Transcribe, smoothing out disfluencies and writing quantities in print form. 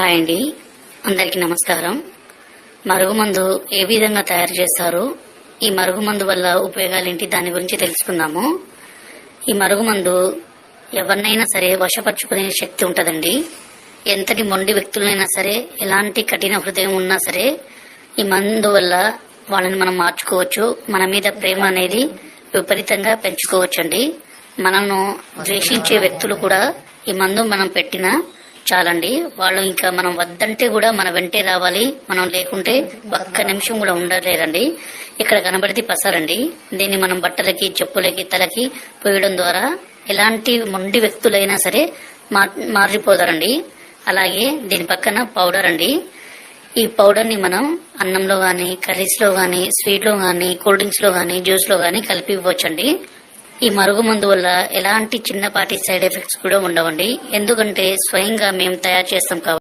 Hi అండి, అందరికీ నమస్కారం. మరుగుమందు ఏ విధంగా తయారు చేస్తారు, ఈ మరుగుమందు వల్ల ఉపయోగాలేంటి, దాని గురించి తెలుసుకుందాము. ఈ మరుగుమందు ఎవరినైనా సరే వశపరుచుకునే శక్తి ఉంటుందండి. ఎంతటి మొండి వ్యక్తులైనా సరే, ఎలాంటి కఠిన హృదయం ఉన్నా సరే, ఈ మందు వల్ల వాళ్ళని మనం మార్చుకోవచ్చు. మన మీద ప్రేమ అనేది విపరీతంగా పెంచుకోవచ్చండి. మనను ద్వేషించే వ్యక్తులు కూడా ఈ మందు మనం పెట్టినా చాలండి, వాళ్ళు ఇంకా మనం వద్దంటే కూడా మన వెంటే రావాలి. మనం లేకుంటే ఒక్క నిమిషం కూడా ఉండలేరండి. ఇక్కడ కనబడితే పసారండి. దీన్ని మనం బట్టలకి, చెప్పులకి, తలకి పోయడం ద్వారా ఎలాంటి మొండి వ్యక్తులైనా సరే మారిపోతారండి. అలాగే దీని పక్కన పౌడర్ అండి. ఈ పౌడర్ ని మనం అన్నంలో గాని, కర్రీస్ లో గాని, స్వీట్ లో గాని, కూల్ డ్రింక్స్ లో గాని, జ్యూస్ లో గాని కలిపి ఇవ్వచ్చండి. ఈ మరుగుమందు వల్ల ఎలాంటి చిన్నపాటి సైడ్ ఎఫెక్ట్స్ కూడా ఉండవండి. ఎందుకంటే స్వయంగా మేము తయారు చేస్తాం కాబట్టి.